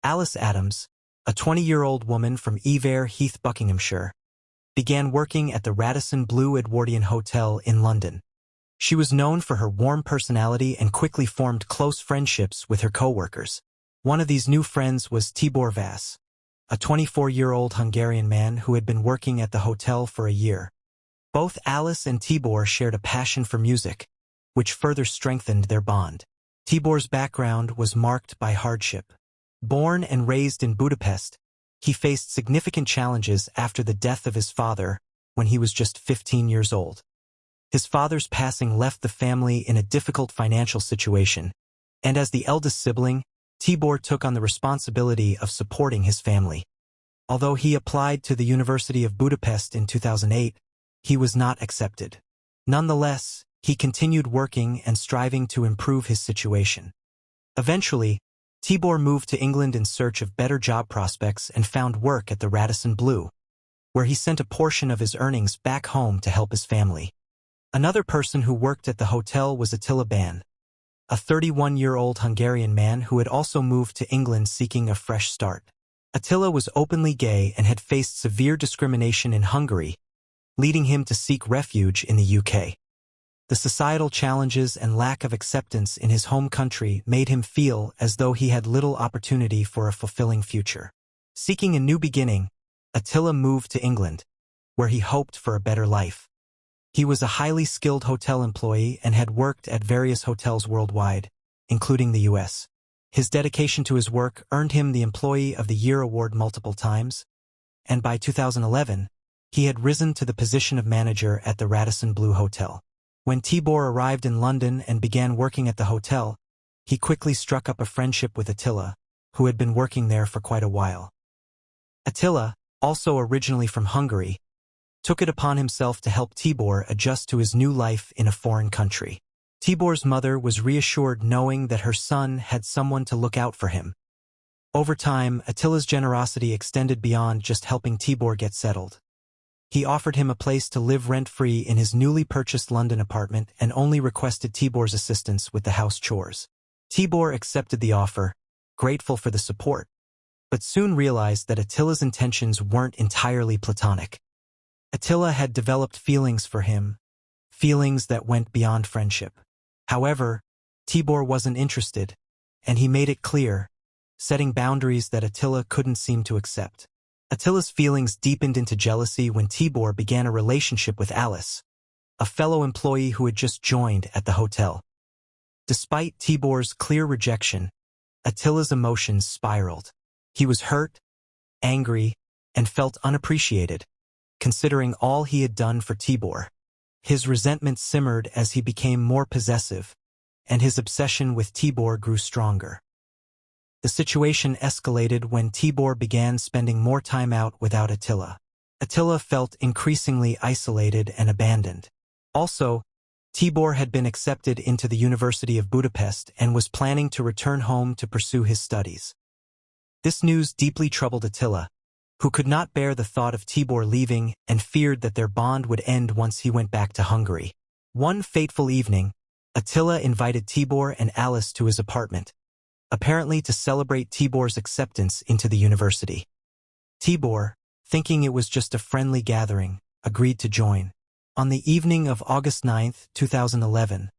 Alice Adams, a 20-year-old woman from Evere Heath, Buckinghamshire, began working at the Radisson Blu Edwardian Hotel in London. She was known for her warm personality and quickly formed close friendships with her co-workers. One of these new friends was Tibor Vass, a 24-year-old Hungarian man who had been working at the hotel for a year. Both Alice and Tibor shared a passion for music, which further strengthened their bond. Tibor's background was marked by hardship. Born and raised in Budapest, he faced significant challenges after the death of his father when he was just 15 years old. His father's passing left the family in a difficult financial situation, and as the eldest sibling, Tibor took on the responsibility of supporting his family. Although he applied to the University of Budapest in 2008, he was not accepted. Nonetheless, he continued working and striving to improve his situation. Eventually, Tibor moved to England in search of better job prospects and found work at the Radisson Blu, where he sent a portion of his earnings back home to help his family. Another person who worked at the hotel was Atilla, a 31-year-old Hungarian man who had also moved to England seeking a fresh start. Atilla was openly gay and had faced severe discrimination in Hungary, leading him to seek refuge in the UK. The societal challenges and lack of acceptance in his home country made him feel as though he had little opportunity for a fulfilling future. Seeking a new beginning, Atilla moved to England, where he hoped for a better life. He was a highly skilled hotel employee and had worked at various hotels worldwide, including the US. His dedication to his work earned him the Employee of the Year award multiple times, and by 2011, he had risen to the position of manager at the Radisson Blu Hotel. When Tibor arrived in London and began working at the hotel, he quickly struck up a friendship with Atilla, who had been working there for quite a while. Atilla, also originally from Hungary, took it upon himself to help Tibor adjust to his new life in a foreign country. Tibor's mother was reassured knowing that her son had someone to look out for him. Over time, Attila's generosity extended beyond just helping Tibor get settled. He offered him a place to live rent-free in his newly purchased London apartment and only requested Tibor's assistance with the house chores. Tibor accepted the offer, grateful for the support, but soon realized that Attila's intentions weren't entirely platonic. Atilla had developed feelings for him, feelings that went beyond friendship. However, Tibor wasn't interested, and he made it clear, setting boundaries that Atilla couldn't seem to accept. Attila's feelings deepened into jealousy when Tibor began a relationship with Alice, a fellow employee who had just joined at the hotel. Despite Tibor's clear rejection, Attila's emotions spiraled. He was hurt, angry, and felt unappreciated, considering all he had done for Tibor. His resentment simmered as he became more possessive, and his obsession with Tibor grew stronger. The situation escalated when Tibor began spending more time out without Atilla. Atilla felt increasingly isolated and abandoned. Also, Tibor had been accepted into the University of Budapest and was planning to return home to pursue his studies. This news deeply troubled Atilla, who could not bear the thought of Tibor leaving and feared that their bond would end once he went back to Hungary. One fateful evening, Atilla invited Tibor and Alice to his apartment, apparently to celebrate Tibor's acceptance into the university. Tibor, thinking it was just a friendly gathering, agreed to join. On the evening of August 9, 2011,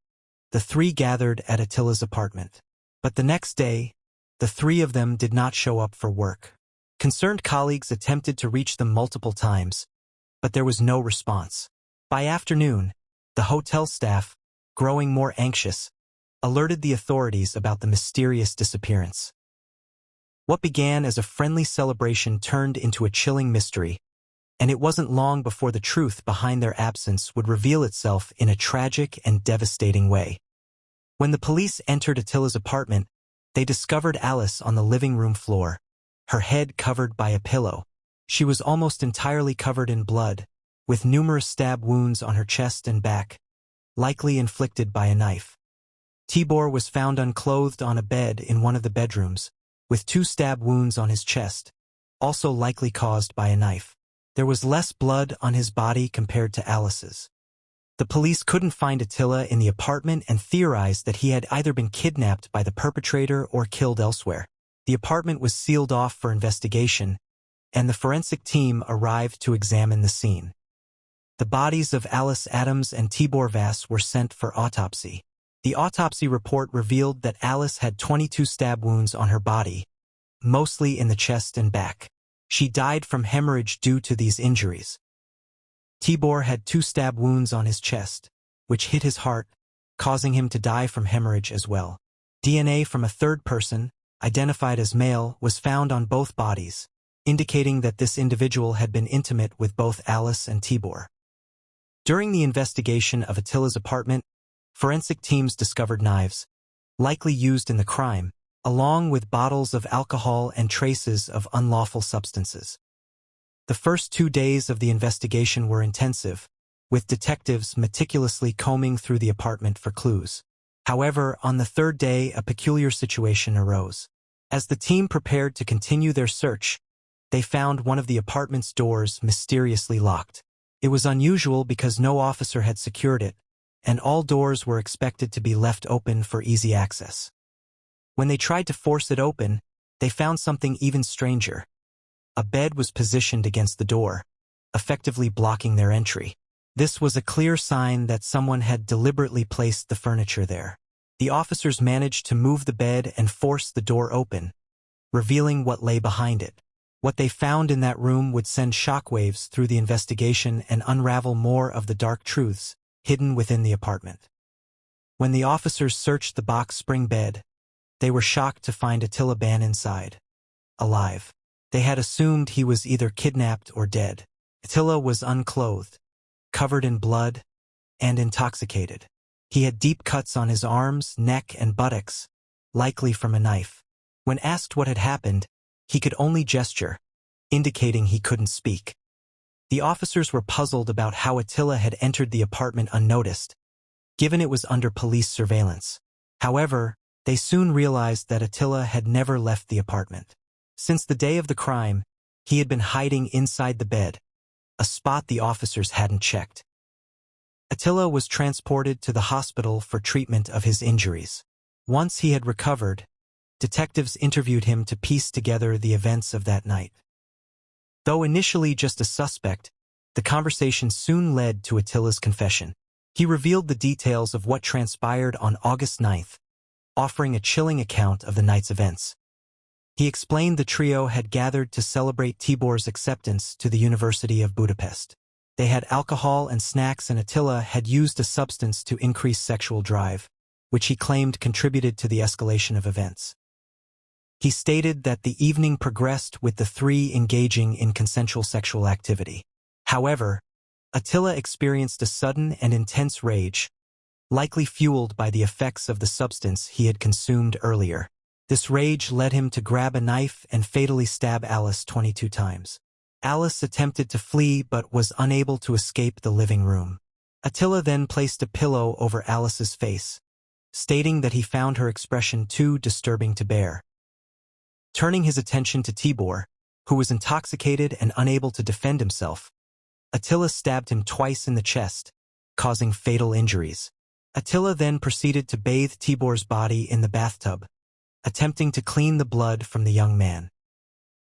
the three gathered at Attila's apartment. But the next day, the three of them did not show up for work. Concerned colleagues attempted to reach them multiple times, but there was no response. By afternoon, the hotel staff, growing more anxious, alerted the authorities about the mysterious disappearance. What began as a friendly celebration turned into a chilling mystery, and it wasn't long before the truth behind their absence would reveal itself in a tragic and devastating way. When the police entered Attila's apartment, they discovered Alice on the living room floor, her head covered by a pillow. She was almost entirely covered in blood, with numerous stab wounds on her chest and back, likely inflicted by a knife. Tibor was found unclothed on a bed in one of the bedrooms, with 2 stab wounds on his chest, also likely caused by a knife. There was less blood on his body compared to Alice's. The police couldn't find Atilla in the apartment and theorized that he had either been kidnapped by the perpetrator or killed elsewhere. The apartment was sealed off for investigation, and the forensic team arrived to examine the scene. The bodies of Alice Adams and Tibor Vass were sent for autopsy. The autopsy report revealed that Alice had 22 stab wounds on her body, mostly in the chest and back. She died from hemorrhage due to these injuries. Tibor had 2 stab wounds on his chest, which hit his heart, causing him to die from hemorrhage as well. DNA from a third person, identified as male, was found on both bodies, indicating that this individual had been intimate with both Alice and Tibor. During the investigation of Attila's apartment, forensic teams discovered knives, likely used in the crime, along with bottles of alcohol and traces of unlawful substances. The first 2 days of the investigation were intensive, with detectives meticulously combing through the apartment for clues. However, on the 3rd day, a peculiar situation arose. As the team prepared to continue their search, they found one of the apartment's doors mysteriously locked. It was unusual because no officer had secured it, and all doors were expected to be left open for easy access. When they tried to force it open, they found something even stranger. A bed was positioned against the door, effectively blocking their entry. This was a clear sign that someone had deliberately placed the furniture there. The officers managed to move the bed and force the door open, revealing what lay behind it. What they found in that room would send shockwaves through the investigation and unravel more of the dark truths hidden within the apartment. When the officers searched the box spring bed, they were shocked to find Attilla Ban inside, alive. They had assumed he was either kidnapped or dead. Attilla was unclothed, covered in blood, and intoxicated. He had deep cuts on his arms, neck, and buttocks, likely from a knife. When asked what had happened, he could only gesture, indicating he couldn't speak. The officers were puzzled about how Attilla had entered the apartment unnoticed, given it was under police surveillance. However, they soon realized that Attilla had never left the apartment. Since the day of the crime, he had been hiding inside the bed, a spot the officers hadn't checked. Attilla was transported to the hospital for treatment of his injuries. Once he had recovered, detectives interviewed him to piece together the events of that night. Though initially just a suspect, the conversation soon led to Attila's confession. He revealed the details of what transpired on August 9th, offering a chilling account of the night's events. He explained the trio had gathered to celebrate Tibor's acceptance to the University of Budapest. They had alcohol and snacks, and Attila had used a substance to increase sexual drive, which he claimed contributed to the escalation of events. He stated that the evening progressed with the 3 engaging in consensual sexual activity. However, Attila experienced a sudden and intense rage, likely fueled by the effects of the substance he had consumed earlier. This rage led him to grab a knife and fatally stab Alice 22 times. Alice attempted to flee but was unable to escape the living room. Attila then placed a pillow over Alice's face, stating that he found her expression too disturbing to bear. Turning his attention to Tibor, who was intoxicated and unable to defend himself, Attila stabbed him twice in the chest, causing fatal injuries. Attila then proceeded to bathe Tibor's body in the bathtub, attempting to clean the blood from the young man.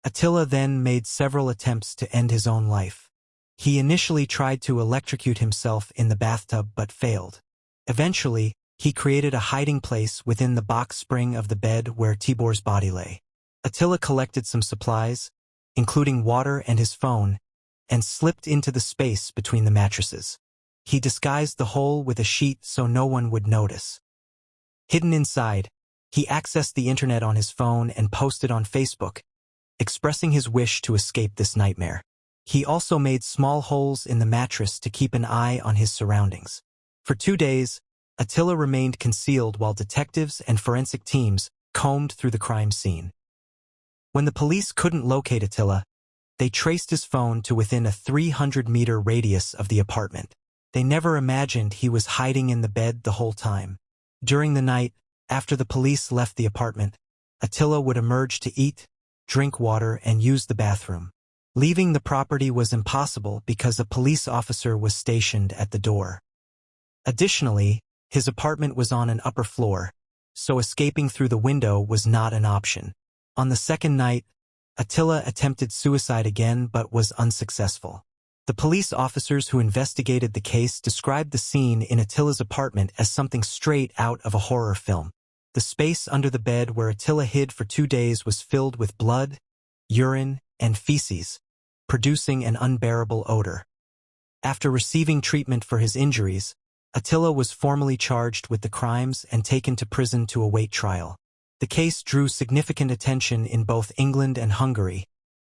Attila then made several attempts to end his own life. He initially tried to electrocute himself in the bathtub but failed. Eventually, he created a hiding place within the box spring of the bed where Tibor's body lay. Attila collected some supplies, including water and his phone, and slipped into the space between the mattresses. He disguised the hole with a sheet so no one would notice. Hidden inside, he accessed the internet on his phone and posted on Facebook, expressing his wish to escape this nightmare. He also made small holes in the mattress to keep an eye on his surroundings. For 2 days, Attila remained concealed while detectives and forensic teams combed through the crime scene. When the police couldn't locate Attila, they traced his phone to within a 300-meter radius of the apartment. They never imagined he was hiding in the bed the whole time. During the night, after the police left the apartment, Attila would emerge to eat, drink water, and use the bathroom. Leaving the property was impossible because a police officer was stationed at the door. Additionally, his apartment was on an upper floor, so escaping through the window was not an option. On the second night, Attila attempted suicide again but was unsuccessful. The police officers who investigated the case described the scene in Attila's apartment as something straight out of a horror film. The space under the bed where Attila hid for 2 days was filled with blood, urine, and feces, producing an unbearable odor. After receiving treatment for his injuries, Attila was formally charged with the crimes and taken to prison to await trial. The case drew significant attention in both England and Hungary,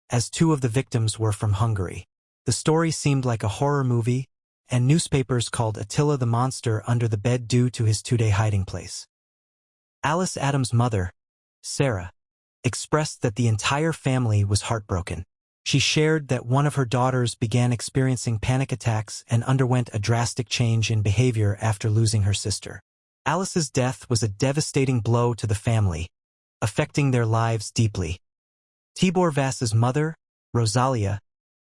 as 2 of the victims were from Hungary. The story seemed like a horror movie, and newspapers called Attila the monster under the bed due to his 2-day hiding place. Alice Adams' mother, Sarah, expressed that the entire family was heartbroken. She shared that one of her daughters began experiencing panic attacks and underwent a drastic change in behavior after losing her sister. Alice's death was a devastating blow to the family, affecting their lives deeply. Tibor Vass's mother, Rosalia,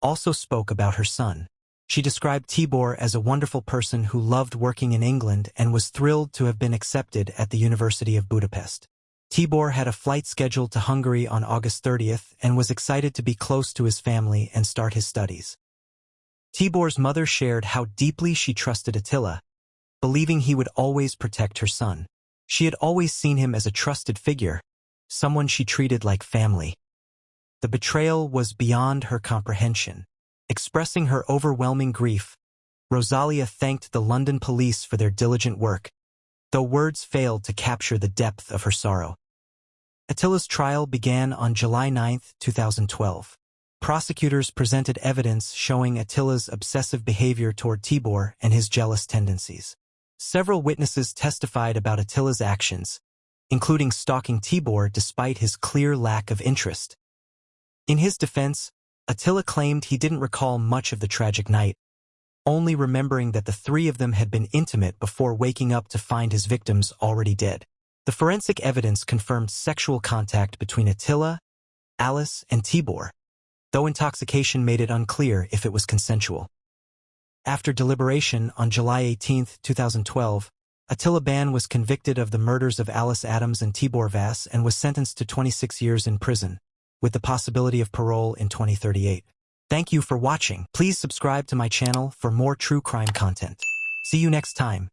also spoke about her son. She described Tibor as a wonderful person who loved working in England and was thrilled to have been accepted at the University of Budapest. Tibor had a flight scheduled to Hungary on August 30th and was excited to be close to his family and start his studies. Tibor's mother shared how deeply she trusted Attila, believing he would always protect her son. She had always seen him as a trusted figure, someone she treated like family. The betrayal was beyond her comprehension. Expressing her overwhelming grief, Rosalia thanked the London police for their diligent work, though words failed to capture the depth of her sorrow. Attila's trial began on July 9, 2012. Prosecutors presented evidence showing Attila's obsessive behavior toward Tibor and his jealous tendencies. Several witnesses testified about Attila's actions, including stalking Tibor despite his clear lack of interest. In his defense, Attila claimed he didn't recall much of the tragic night, only remembering that the 3 of them had been intimate before waking up to find his victims already dead. The forensic evidence confirmed sexual contact between Attila, Alice, and Tibor, though intoxication made it unclear if it was consensual. After deliberation on July 18, 2012, Attila Ban was convicted of the murders of Alice Adams and Tibor Vass and was sentenced to 26 years in prison, with the possibility of parole in 2038. Thank you for watching. Please subscribe to my channel for more true crime content. See you next time.